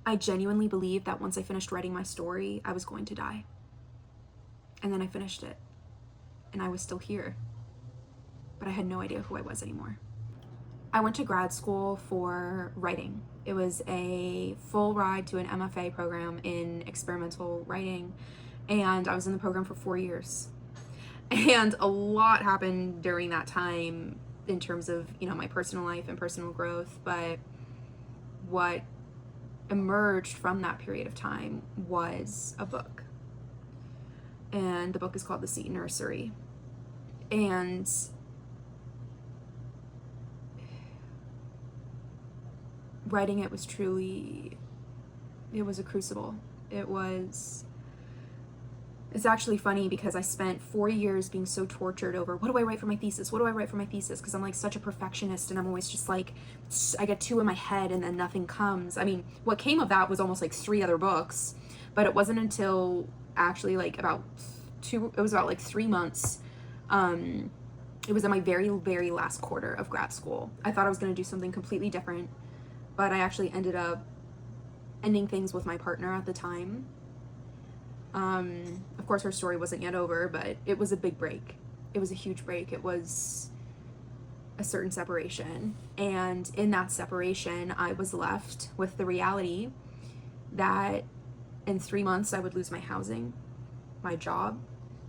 I genuinely believed that once I finished writing my story, I was going to die. And then I finished it, and I was still here, but I had no idea who I was anymore. I went to grad school for writing. It was a full ride to an MFA program in experimental writing, and I was in the program for 4 years. And a lot happened during that time in terms of, my personal life and personal growth, but what emerged from that period of time was a book. And the book is called The Seton Nursery. And writing it was truly, it was a crucible. It's actually funny because I spent 4 years being so tortured over, what do I write for my thesis? What do I write for my thesis? Because I'm like such a perfectionist, and I'm always just like, I get two in my head and then nothing comes. I mean, what came of that was almost like 3 other books, but it wasn't until actually like about 3 months. It was in my very, very last quarter of grad school. I thought I was going to do something completely different, but I actually ended up ending things with my partner at the time. Of course, her story wasn't yet over, but it was a big break. It was a huge break. It was a certain separation. And in that separation, I was left with the reality that in 3 months, I would lose my housing, my job.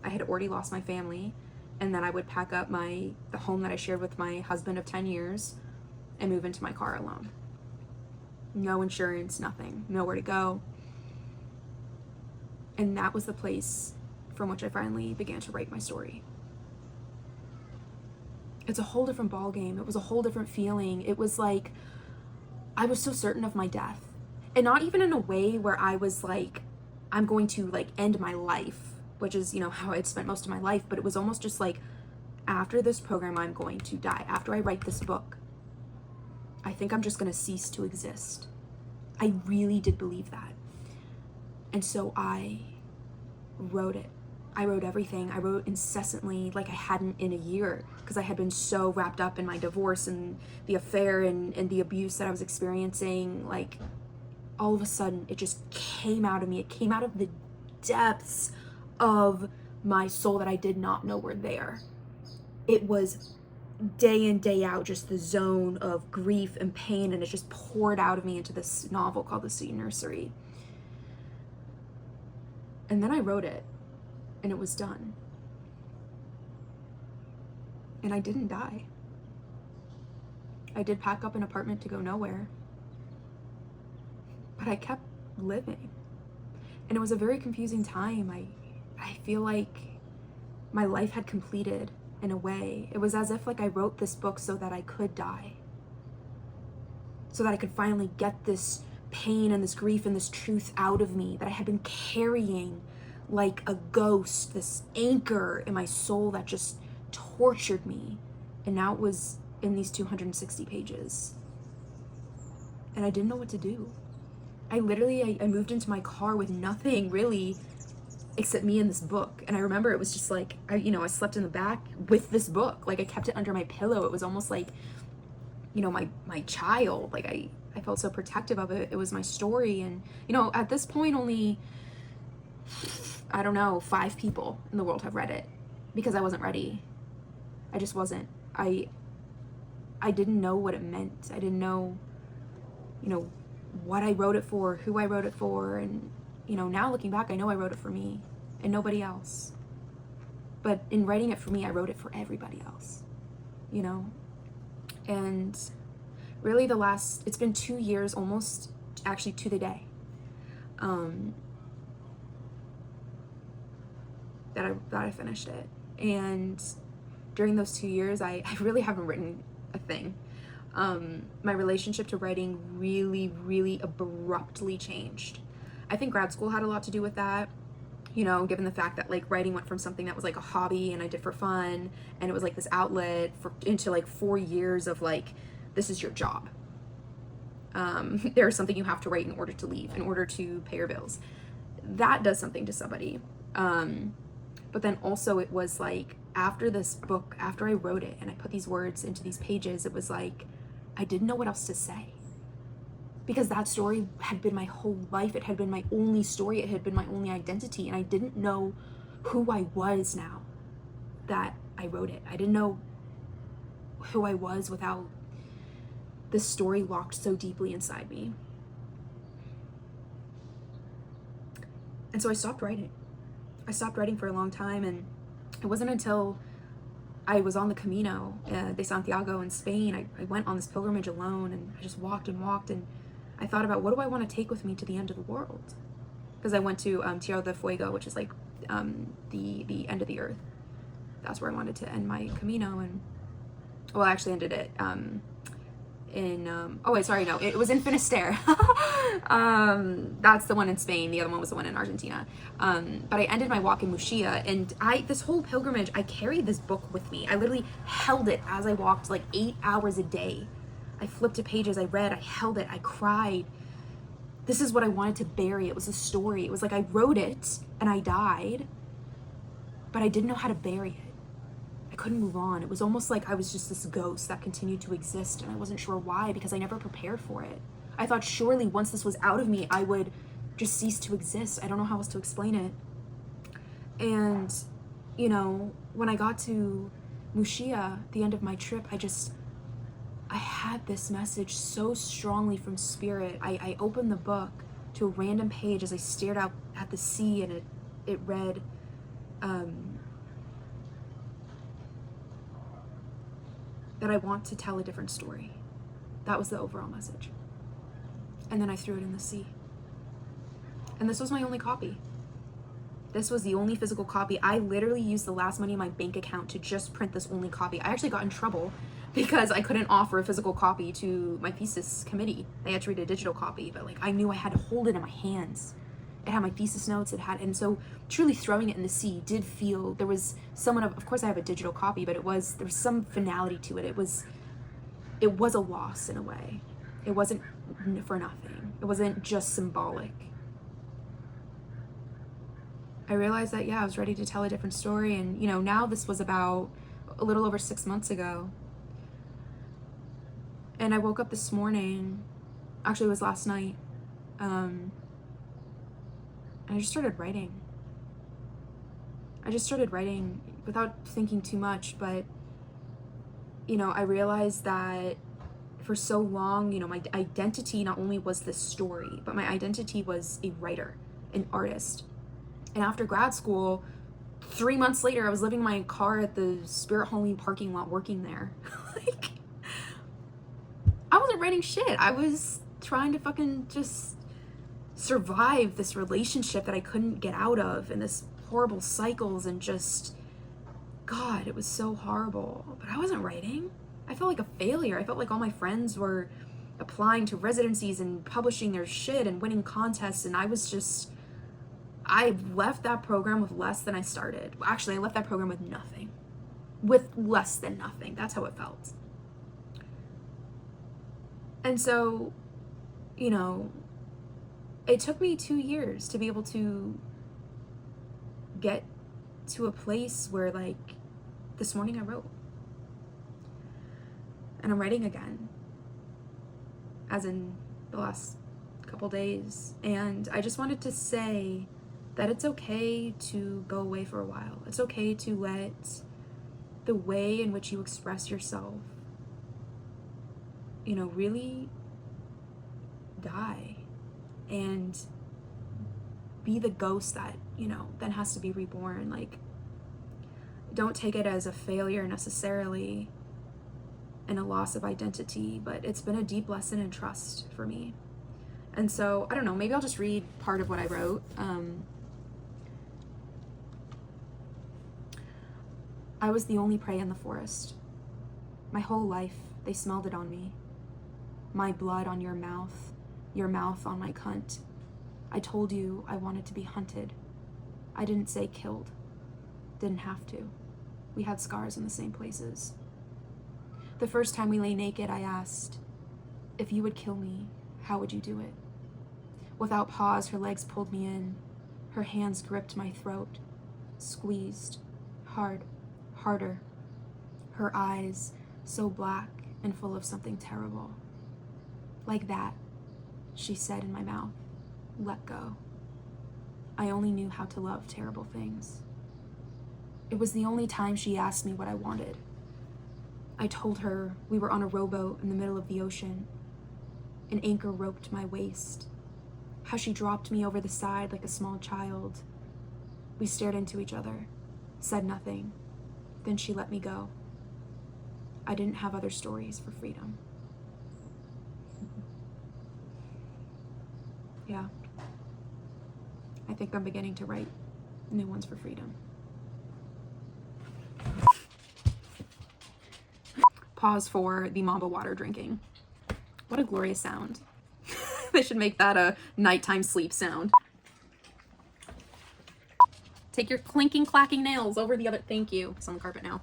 I had already lost my family. And then I would pack up the home that I shared with my husband of 10 years and move into my car alone. No insurance, nothing, nowhere to go. And that was the place from which I finally began to write my story. It's a whole different ballgame. It was a whole different feeling. It was like, I was so certain of my death. And not even in a way where I was like, I'm going to like end my life, which is, how I'd spent most of my life. But it was almost just like, after this program, I'm going to die. After I write this book, I think I'm just going to cease to exist. I really did believe that. And so I wrote it. I wrote everything. I wrote incessantly, like I hadn't in a year, because I had been so wrapped up in my divorce and the affair and the abuse that I was experiencing. Like, all of a sudden, it just came out of me. It came out of the depths of my soul that I did not know were there. It was day in, day out, just the zone of grief and pain, and it just poured out of me into this novel called The Seton Nursery. And then I wrote it, and it was done. And I didn't die. I did pack up an apartment to go nowhere, but I kept living. And it was a very confusing time. I feel like my life had completed in a way. It was as if like I wrote this book so that I could die, so that I could finally get this pain and this grief and this truth out of me that I had been carrying like a ghost, this anchor in my soul that just tortured me. And now it was in these 260 pages. And I didn't know what to do. I moved into my car with nothing really except me and this book. And I remember it was just like, I slept in the back with this book. Like I kept it under my pillow. It was almost like, my child. Like I felt so protective of it. It was my story. And, at this point, only, 5 people in the world have read it because I wasn't ready. I just wasn't. I didn't know what it meant. I didn't know, what I wrote it for, who I wrote it for. And, now looking back, I know I wrote it for me and nobody else. But in writing it for me, I wrote it for everybody else, And really it's been 2 years almost, actually to the day, that I finished it. And during those 2 years, I really haven't written a thing. My relationship to writing really, really abruptly changed. I think grad school had a lot to do with that, given the fact that like writing went from something that was like a hobby and I did for fun, and it was like this outlet into like 4 years of like, this is your job. There's something you have to write in order to leave, in order to pay your bills. That does something to somebody. But then also it was like, after this book, after I wrote it and I put these words into these pages, it was like, I didn't know what else to say. because that story had been my whole life. It had been my only story. It had been my only identity. And I didn't know who I was now that I wrote it. I didn't know who I was without this story locked so deeply inside me. And so I stopped writing. I stopped writing for a long time, and it wasn't until I was on the Camino de Santiago in Spain, I went on this pilgrimage alone, and I just walked and walked, and I thought about, what do I want to take with me to the end of the world? Because I went to Tierra del Fuego, which is like the end of the earth. That's where I wanted to end my Camino, and well, I actually ended it it was in Finisterre. That's the one in Spain. The other one was the one in Argentina. But I ended my walk in Muxia, and this whole pilgrimage, I carried this book with me. I literally held it as I walked, like 8 hours a day. I flipped to pages, I read, I held it, I cried. This is what I wanted to bury. It was a story. It was like I wrote it and I died, but I didn't know how to bury it. I couldn't move on. It was almost like I was just this ghost that continued to exist, and I wasn't sure why, because I never prepared for it. I thought surely once this was out of me, I would just cease to exist. I don't know how else to explain it. And, when I got to Muxia, the end of my trip, I had this message so strongly from Spirit. I opened the book to a random page as I stared out at the sea, and it read, that I want to tell a different story. That was the overall message. And then I threw it in the sea. And this was my only copy. This was the only physical copy. I literally used the last money in my bank account to just print this only copy. I actually got in trouble because I couldn't offer a physical copy to my thesis committee. They had to read a digital copy, but I knew I had to hold it in my hands. It had my thesis notes, and so truly throwing it in the sea did feel, there was somewhat of course I have a digital copy, but there was some finality to it. It was a loss in a way. It wasn't for nothing. It wasn't just symbolic. I realized that, I was ready to tell a different story, and now this was about a little over 6 months ago. And I woke up this morning, actually it was last night, and I just started writing. I just started writing without thinking too much, but, I realized that for so long, my identity not only was this story, but my identity was a writer, an artist. And after grad school, 3 months later, I was living in my car at the Spirit Halloween parking lot working there. I wasn't writing shit. I was trying to fucking just survive this relationship that I couldn't get out of, and this horrible cycles, and just, God, it was so horrible. But I wasn't writing. I felt like a failure. I felt like all my friends were applying to residencies and publishing their shit and winning contests, and I left that program with less than I started. Actually, I left that program with nothing. With less than nothing. That's how it felt. And so, it took me 2 years to be able to get to a place where, this morning I wrote. And I'm writing again, as in the last couple days. And I just wanted to say that it's okay to go away for a while. It's okay to let the way in which you express yourself, really die and be the ghost that, then has to be reborn. Don't take it as a failure necessarily and a loss of identity, but it's been a deep lesson in trust for me. And so, I don't know, maybe I'll just read part of what I wrote. I was the only prey in the forest. My whole life, they smelled it on me. My blood on your mouth on my cunt. I told you I wanted to be hunted. I didn't say killed. Didn't have to. We had scars in the same places. The first time we lay naked, I asked, if you would kill me, how would you do it? Without pause, her legs pulled me in. Her hands gripped my throat, squeezed, hard, harder. Her eyes so black and full of something terrible. Like that. She said in my mouth, "Let go." I only knew how to love terrible things. It was the only time she asked me what I wanted. I told her we were on a rowboat in the middle of the ocean. An anchor roped my waist. How she dropped me over the side like a small child. We stared into each other, said nothing. Then she let me go. I didn't have other stories for freedom. Yeah. I think I'm beginning to write new ones for freedom. Pause for the Mamba water drinking. What a glorious sound. They should make that a nighttime sleep sound. Take your clinking, clacking nails over the other. Thank you. It's on the carpet now.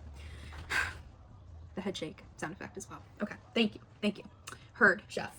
The head shake sound effect as well. Okay. Thank you. Thank you. Heard, chef.